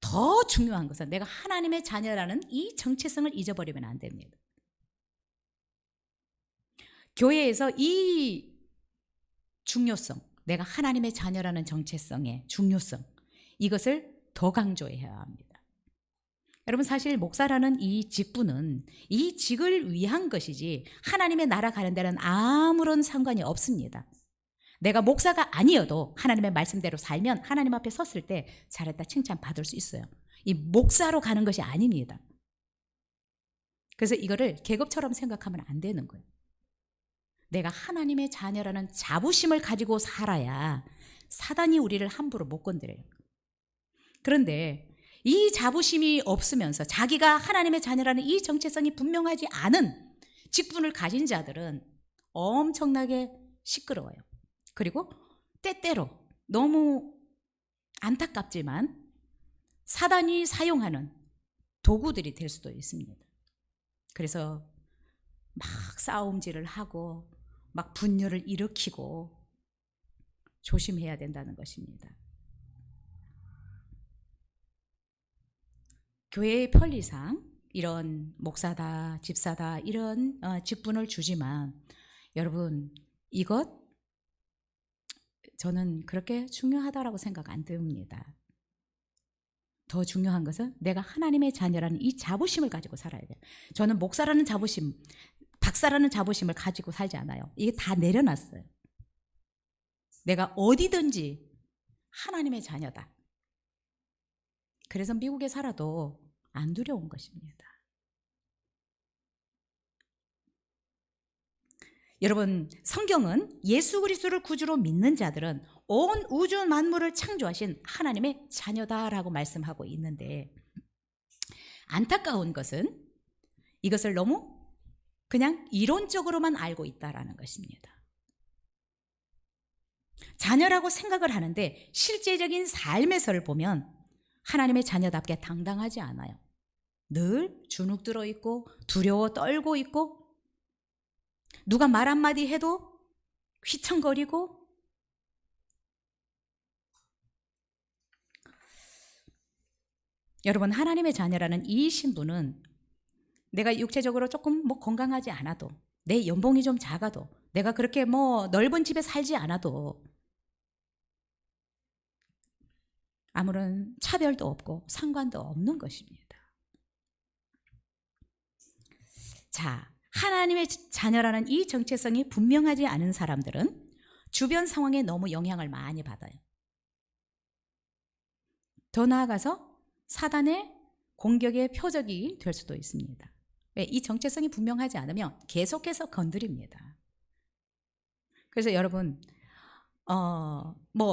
더 중요한 것은 내가 하나님의 자녀라는 이 정체성을 잊어버리면 안 됩니다. 교회에서 이 중요성, 내가 하나님의 자녀라는 정체성의 중요성, 이것을 더 강조해야 합니다. 여러분, 사실 목사라는 이 직분은 이 직을 위한 것이지 하나님의 나라 가는 데는 아무런 상관이 없습니다. 내가 목사가 아니어도 하나님의 말씀대로 살면 하나님 앞에 섰을 때 잘했다 칭찬받을 수 있어요. 이 목사로 가는 것이 아닙니다. 그래서 이거를 계급처럼 생각하면 안 되는 거예요. 내가 하나님의 자녀라는 자부심을 가지고 살아야 사단이 우리를 함부로 못 건드려요. 그런데 이 자부심이 없으면서 자기가 하나님의 자녀라는 이 정체성이 분명하지 않은 직분을 가진 자들은 엄청나게 시끄러워요. 그리고 때때로 너무 안타깝지만 사단이 사용하는 도구들이 될 수도 있습니다. 그래서 막 싸움질을 하고 막 분열을 일으키고 조심해야 된다는 것입니다. 교회의 편리상 이런 목사다, 집사다 이런 직분을 주지만 여러분, 이것 저는 그렇게 중요하다라고 생각 안 듭니다. 더 중요한 것은 내가 하나님의 자녀라는 이 자부심을 가지고 살아야 돼요. 저는 목사라는 자부심, 박사라는 자부심을 가지고 살지 않아요. 이게 다 내려놨어요. 내가 어디든지 하나님의 자녀다. 그래서 미국에 살아도 안 두려운 것입니다. 여러분, 성경은 예수 그리스도를 구주로 믿는 자들은 온 우주 만물을 창조하신 하나님의 자녀다라고 말씀하고 있는데, 안타까운 것은 이것을 너무 그냥 이론적으로만 알고 있다라는 것입니다. 자녀라고 생각을 하는데 실제적인 삶에서를 보면 하나님의 자녀답게 당당하지 않아요. 늘 주눅 들어 있고 두려워 떨고 있고 누가 말 한마디 해도 휘청거리고, 여러분, 하나님의 자녀라는 이 신분은 내가 육체적으로 조금 건강하지 않아도, 내 연봉이 좀 작아도, 내가 그렇게 넓은 집에 살지 않아도 아무런 차별도 없고 상관도 없는 것입니다. 자, 하나님의 자녀라는 이 정체성이 분명하지 않은 사람들은 주변 상황에 너무 영향을 많이 받아요. 더 나아가서 사단의 공격의 표적이 될 수도 있습니다. 왜? 이 정체성이 분명하지 않으면 계속해서 건드립니다. 그래서 여러분,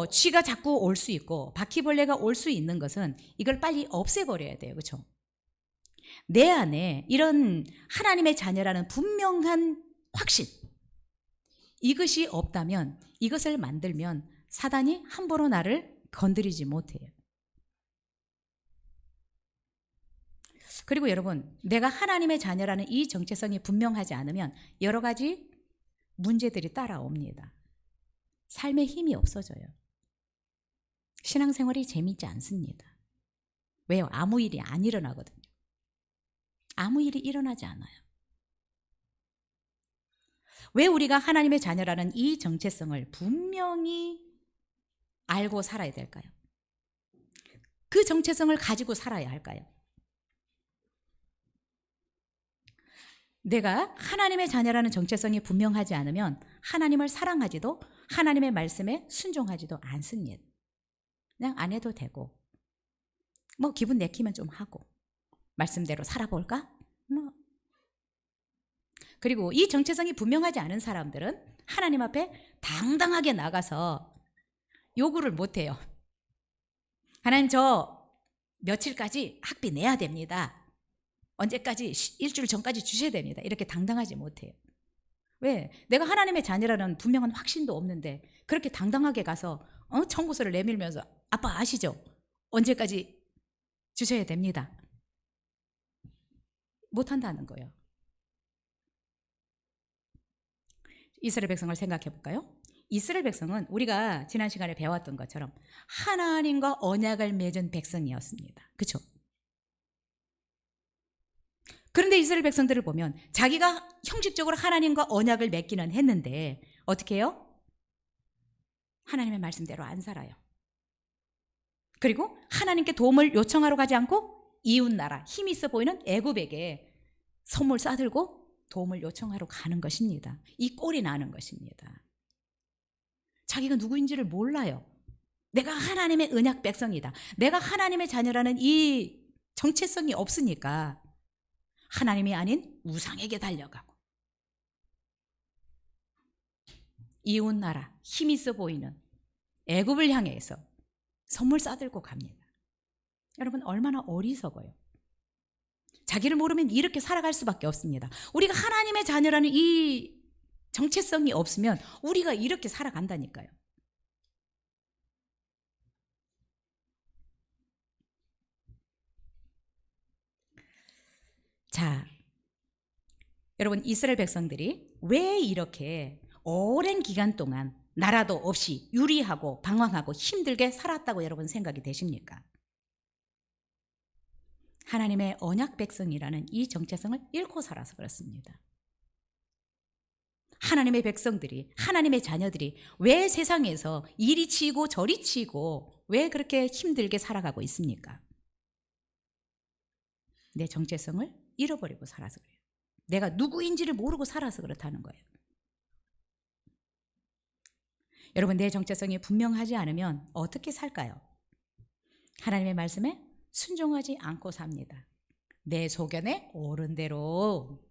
쥐가 자꾸 올 수 있고 바퀴벌레가 올 수 있는 것은 이걸 빨리 없애버려야 돼요. 그렇죠? 내 안에 이런 하나님의 자녀라는 분명한 확신, 이것이 없다면, 이것을 만들면 사단이 함부로 나를 건드리지 못해요. 그리고 여러분, 내가 하나님의 자녀라는 이 정체성이 분명하지 않으면 여러 가지 문제들이 따라옵니다. 삶에 힘이 없어져요. 신앙생활이 재미있지 않습니다. 왜요? 아무 일이 안 일어나거든요. 아무 일이 일어나지 않아요. 왜 우리가 하나님의 자녀라는 이 정체성을 분명히 알고 살아야 될까요? 그 정체성을 가지고 살아야 할까요? 내가 하나님의 자녀라는 정체성이 분명하지 않으면 하나님을 사랑하지도 하나님의 말씀에 순종하지도 않습니다. 그냥 안 해도 되고 기분 내키면 좀 하고 말씀대로 살아볼까? 그리고 이 정체성이 분명하지 않은 사람들은 하나님 앞에 당당하게 나가서 요구를 못해요. 하나님, 저 며칠까지 학비 내야 됩니다. 언제까지? 일주일 전까지 주셔야 됩니다. 이렇게 당당하지 못해요. 왜? 내가 하나님의 자녀라는 분명한 확신도 없는데 그렇게 당당하게 가서 청구서를 내밀면서 아빠 아시죠? 언제까지 주셔야 됩니다. 못한다는 거예요. 이스라엘 백성을 생각해 볼까요? 이스라엘 백성은 우리가 지난 시간에 배웠던 것처럼 하나님과 언약을 맺은 백성이었습니다. 그렇죠? 그런데 이스라엘 백성들을 보면 자기가 형식적으로 하나님과 언약을 맺기는 했는데 어떻게 해요? 하나님의 말씀대로 안 살아요. 그리고 하나님께 도움을 요청하러 가지 않고 이웃나라, 힘이 있어 보이는 애굽에게 선물 싸들고 도움을 요청하러 가는 것입니다. 이 꼴이 나는 것입니다. 자기가 누구인지를 몰라요. 내가 하나님의 언약 백성이다. 내가 하나님의 자녀라는 이 정체성이 없으니까 하나님이 아닌 우상에게 달려가고 이웃나라, 힘 있어 보이는 애굽을 향해서 선물 싸들고 갑니다. 여러분 얼마나 어리석어요. 자기를 모르면 이렇게 살아갈 수밖에 없습니다. 우리가 하나님의 자녀라는 이 정체성이 없으면 우리가 이렇게 살아간다니까요. 자, 여러분 이스라엘 백성들이 왜 이렇게 오랜 기간 동안 나라도 없이 유리하고 방황하고 힘들게 살았다고 여러분 생각이 되십니까? 하나님의 언약 백성이라는 이 정체성을 잃고 살아서 그렇습니다. 하나님의 백성들이, 하나님의 자녀들이 왜 세상에서 이리 치고 저리 치고 왜 그렇게 힘들게 살아가고 있습니까? 내 정체성을 잃어버리고 살아서 그래요. 내가 누구인지를 모르고 살아서 그렇다는 거예요. 여러분 내 정체성이 분명하지 않으면 어떻게 살까요? 하나님의 말씀에 순종하지 않고 삽니다. 내 소견에 오른 대로,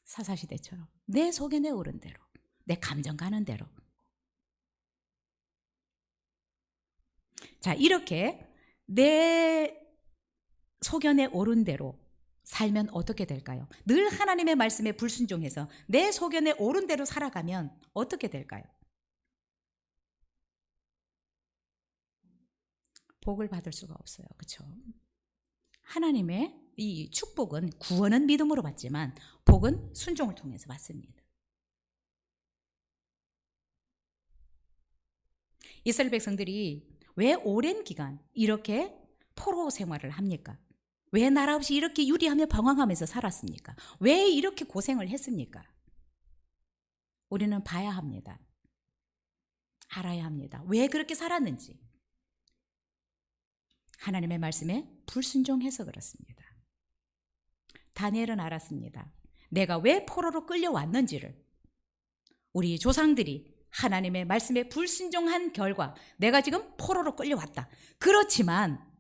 사사시대처럼 내 소견에 오른 대로, 내 감정 가는 대로. 자, 이렇게 내 소견에 오른 대로 살면 어떻게 될까요? 늘 하나님의 말씀에 불순종해서 내 소견에 오른 대로 살아가면 어떻게 될까요? 복을 받을 수가 없어요. 그렇죠? 하나님의 이 축복은, 구원은 믿음으로 받지만 복은 순종을 통해서 받습니다. 이스라엘 백성들이 왜 오랜 기간 이렇게 포로 생활을 합니까? 왜 나라 없이 이렇게 유리하며 방황하면서 살았습니까? 왜 이렇게 고생을 했습니까? 우리는 봐야 합니다. 알아야 합니다. 왜 그렇게 살았는지. 하나님의 말씀에 불순종해서 그렇습니다. 다니엘은 알았습니다. 내가 왜 포로로 끌려왔는지를. 우리 조상들이 하나님의 말씀에 불순종한 결과 내가 지금 포로로 끌려왔다. 그렇지만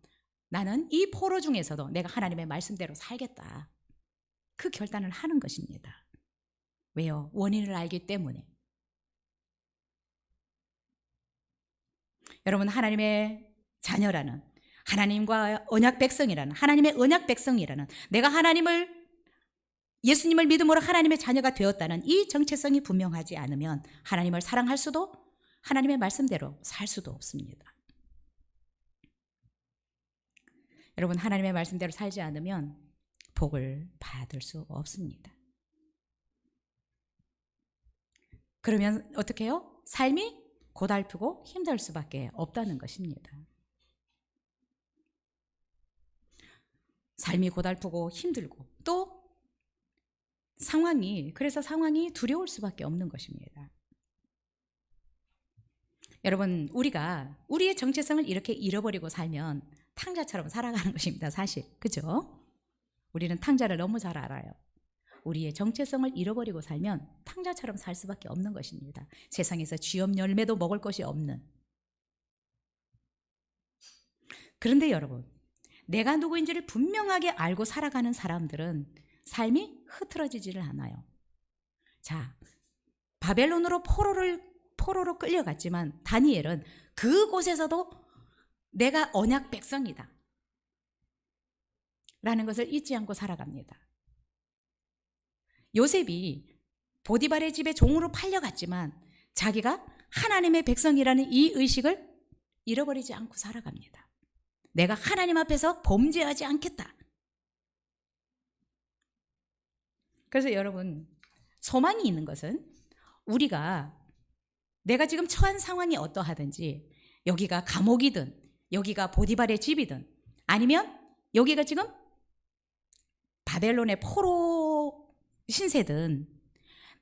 나는 이 포로 중에서도 내가 하나님의 말씀대로 살겠다. 그 결단을 하는 것입니다. 왜요? 원인을 알기 때문에. 여러분 하나님의 자녀라는, 하나님과 언약 백성이라는, 하나님의 언약 백성이라는, 내가 예수님을 믿음으로 하나님의 자녀가 되었다는 이 정체성이 분명하지 않으면 하나님을 사랑할 수도, 하나님의 말씀대로 살 수도 없습니다. 여러분 하나님의 말씀대로 살지 않으면 복을 받을 수 없습니다. 그러면 어떻게 해요? 삶이 고달프고 힘들 수밖에 없다는 것입니다. 삶이 고달프고 힘들고 또 그래서 상황이 두려울 수밖에 없는 것입니다. 여러분 우리가 우리의 정체성을 이렇게 잃어버리고 살면 탕자처럼 살아가는 것입니다. 사실 그죠? 우리는 탕자를 너무 잘 알아요. 우리의 정체성을 잃어버리고 살면 탕자처럼 살 수밖에 없는 것입니다. 세상에서 쥐엄 열매도 먹을 것이 없는. 그런데 여러분 내가 누구인지를 분명하게 알고 살아가는 사람들은 삶이 흐트러지지를 않아요. 자, 바벨론으로 포로로 끌려갔지만 다니엘은 그곳에서도 내가 언약 백성이다 라는 것을 잊지 않고 살아갑니다. 요셉이 보디발의 집에 종으로 팔려갔지만 자기가 하나님의 백성이라는 이 의식을 잃어버리지 않고 살아갑니다. 내가 하나님 앞에서 범죄하지 않겠다. 그래서 여러분 소망이 있는 것은 우리가 내가 지금 처한 상황이 어떠하든지, 여기가 감옥이든 여기가 보디발의 집이든 아니면 여기가 지금 바벨론의 포로 신세든,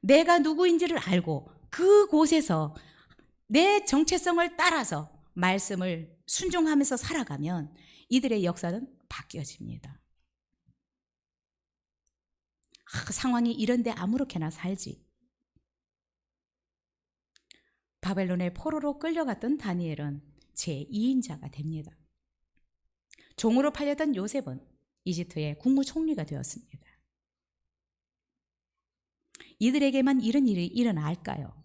내가 누구인지를 알고 그곳에서 내 정체성을 따라서 말씀을 순종하면서 살아가면 이들의 역사는 바뀌어집니다. 상황이 이런데 아무렇게나 살지. 바벨론의 포로로 끌려갔던 다니엘은 제2인자가 됩니다. 종으로 팔렸던 요셉은 이집트의 국무총리가 되었습니다. 이들에게만 이런 일이 일어날까요?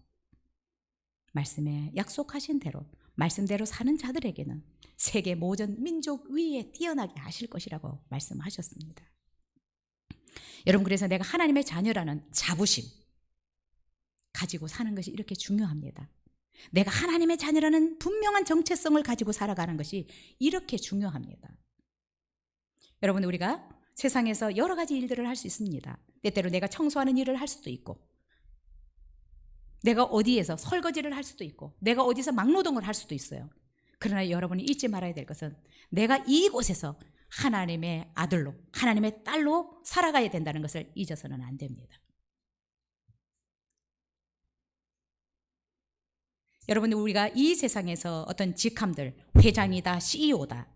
말씀에 약속하신 대로, 말씀대로 사는 자들에게는 세계 모든 민족 위에 뛰어나게 하실 것이라고 말씀하셨습니다. 여러분, 그래서 내가 하나님의 자녀라는 자부심 가지고 사는 것이 이렇게 중요합니다. 내가 하나님의 자녀라는 분명한 정체성을 가지고 살아가는 것이 이렇게 중요합니다. 여러분, 우리가 세상에서 여러 가지 일들을 할 수 있습니다. 때때로 내가 청소하는 일을 할 수도 있고, 내가 어디에서 설거지를 할 수도 있고, 내가 어디서 막노동을 할 수도 있어요. 그러나 여러분이 잊지 말아야 될 것은 내가 이곳에서 하나님의 아들로, 하나님의 딸로 살아가야 된다는 것을 잊어서는 안 됩니다. 여러분, 우리가 이 세상에서 어떤 직함들, 회장이다, CEO다,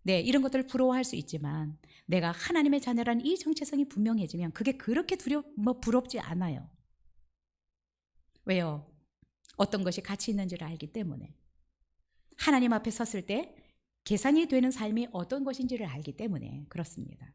네, 이런 것들을 부러워할 수 있지만 내가 하나님의 자녀라는 이 정체성이 분명해지면 그게 그렇게 부럽지 않아요. 왜요? 어떤 것이 가치 있는지를 알기 때문에. 하나님 앞에 섰을 때 계산이 되는 삶이 어떤 것인지를 알기 때문에 그렇습니다.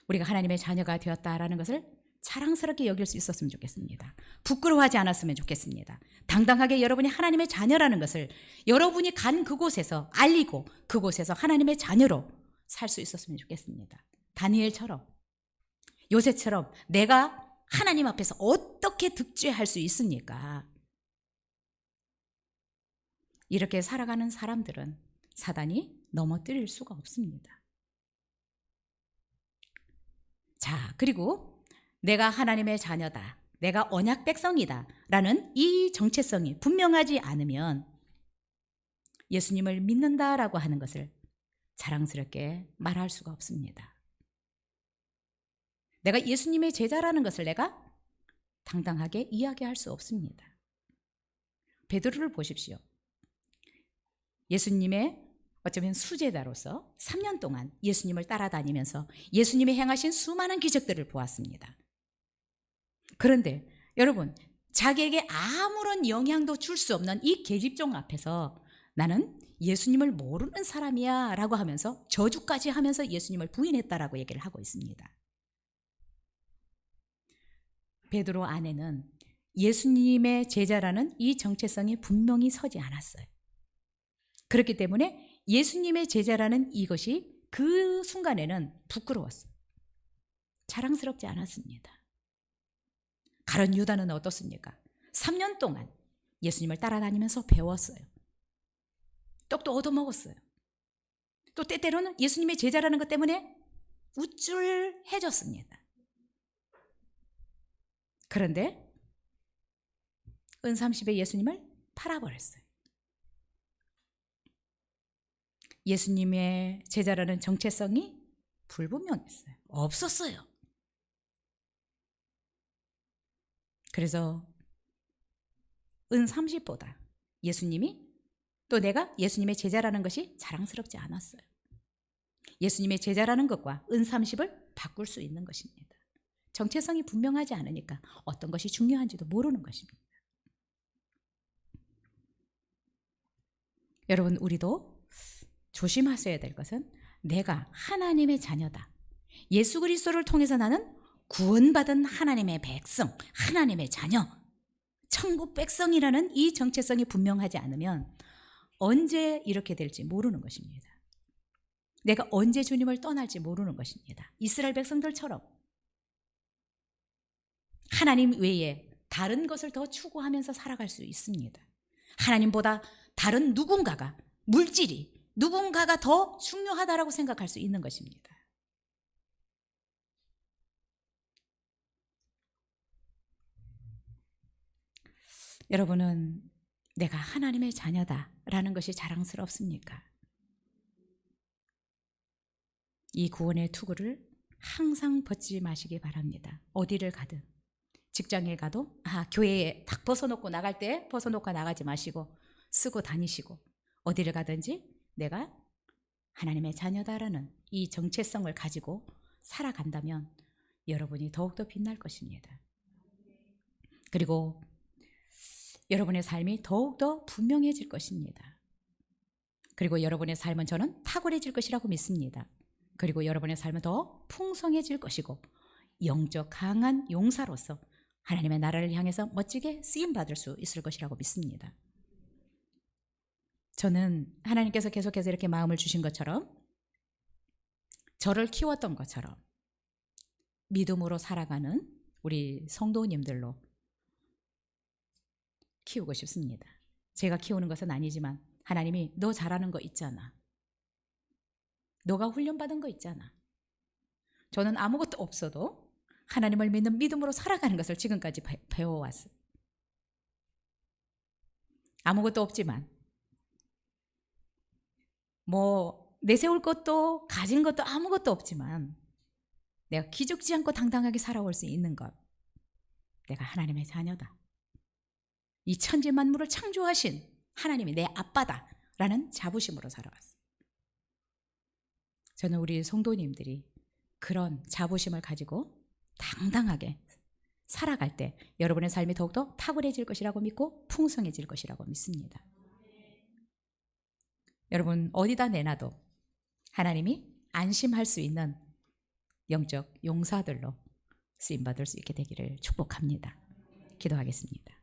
우리가 하나님의 자녀가 되었다라는 것을 자랑스럽게 여길 수 있었으면 좋겠습니다. 부끄러워하지 않았으면 좋겠습니다. 당당하게 여러분이 하나님의 자녀라는 것을 여러분이 간 그곳에서 알리고 그곳에서 하나님의 자녀로 살 수 있었으면 좋겠습니다. 다니엘처럼, 요셉처럼 내가 하나님 앞에서 어떻게 득죄할 수 있습니까? 이렇게 살아가는 사람들은 사단이 넘어뜨릴 수가 없습니다. 자, 그리고 내가 하나님의 자녀다, 내가 언약 백성이다 라는 이 정체성이 분명하지 않으면 예수님을 믿는다라고 하는 것을 자랑스럽게 말할 수가 없습니다. 내가 예수님의 제자라는 것을 내가 당당하게 이야기할 수 없습니다. 베드로를 보십시오. 예수님의 어쩌면 수제자로서 3년 동안 예수님을 따라다니면서 예수님이 행하신 수많은 기적들을 보았습니다. 그런데 여러분, 자기에게 아무런 영향도 줄 수 없는 이 계집종 앞에서 나는 예수님을 모르는 사람이야 라고 하면서 저주까지 하면서 예수님을 부인했다라고 얘기를 하고 있습니다. 베드로 안에는 예수님의 제자라는 이 정체성이 분명히 서지 않았어요. 그렇기 때문에 예수님의 제자라는 이것이 그 순간에는 부끄러웠어요. 자랑스럽지 않았습니다. 가룟 유다는 어떻습니까? 3년 동안 예수님을 따라다니면서 배웠어요. 떡도 얻어먹었어요. 또 때때로는 예수님의 제자라는 것 때문에 우쭐해졌습니다. 그런데 은30에 예수님을 팔아버렸어요. 예수님의 제자라는 정체성이 불분명했어요. 없었어요. 그래서 은30보다 예수님이, 또 내가 예수님의 제자라는 것이 자랑스럽지 않았어요. 예수님의 제자라는 것과 은30을 바꿀 수 있는 것입니다. 정체성이 분명하지 않으니까 어떤 것이 중요한지도 모르는 것입니다. 여러분, 우리도 조심하셔야 될 것은 내가 하나님의 자녀다, 예수 그리스도를 통해서 나는 구원받은 하나님의 백성, 하나님의 자녀, 천국 백성이라는 이 정체성이 분명하지 않으면 언제 이렇게 될지 모르는 것입니다. 내가 언제 주님을 떠날지 모르는 것입니다. 이스라엘 백성들처럼 하나님 외에 다른 것을 더 추구하면서 살아갈 수 있습니다. 하나님보다 다른 누군가가, 물질이 누군가가 더 중요하다라고 생각할 수 있는 것입니다. 여러분은 내가 하나님의 자녀다라는 것이 자랑스럽습니까? 이 구원의 투구를 항상 벗지 마시기 바랍니다. 어디를 가든, 직장에 가도 교회에 딱 벗어놓고 나갈 때 벗어놓고 나가지 마시고 쓰고 다니시고, 어디를 가든지 내가 하나님의 자녀다라는 이 정체성을 가지고 살아간다면 여러분이 더욱더 빛날 것입니다. 그리고 여러분의 삶이 더욱더 분명해질 것입니다. 그리고 여러분의 삶은 저는 탁월해질 것이라고 믿습니다. 그리고 여러분의 삶은 더 풍성해질 것이고 영적 강한 용사로서 하나님의 나라를 향해서 멋지게 쓰임받을 수 있을 것이라고 믿습니다. 저는 하나님께서 계속해서 이렇게 마음을 주신 것처럼, 저를 키웠던 것처럼 믿음으로 살아가는 우리 성도님들로 키우고 싶습니다. 제가 키우는 것은 아니지만 하나님이 너 잘하는 거 있잖아, 너가 훈련받은 거 있잖아. 저는 아무것도 없어도 하나님을 믿는 믿음으로 살아가는 것을 지금까지 배워왔어요. 아무것도 없지만 내세울 것도 가진 것도 아무것도 없지만 내가 기죽지 않고 당당하게 살아올 수 있는 것, 내가 하나님의 자녀다, 이 천지 만물을 창조하신 하나님이 내 아빠다라는 자부심으로 살아왔어요. 저는 우리 성도님들이 그런 자부심을 가지고 당당하게 살아갈 때 여러분의 삶이 더욱더 탁월해질 것이라고 믿고 풍성해질 것이라고 믿습니다. 여러분, 어디다 내놔도 하나님이 안심할 수 있는 영적 용사들로 쓰임받을 수 있게 되기를 축복합니다. 기도하겠습니다.